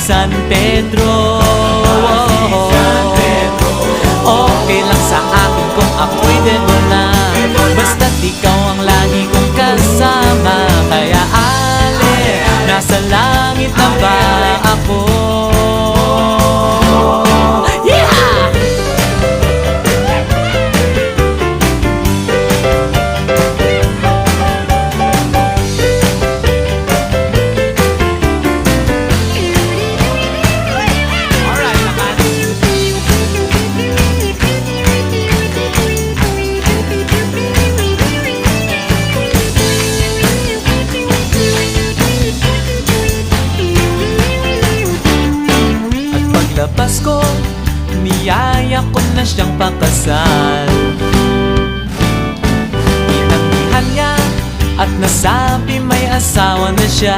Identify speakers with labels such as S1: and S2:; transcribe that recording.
S1: San Pedro. Okay lang sa akin kung ako'y dedo na, basta't ikaw ang lagi kong kasama. Kaya ale, nasa langit na ba ako? Paglabas ko, niyaya ko na siyang pakasal. Inanggihan niya at nasabi may asawa na siya.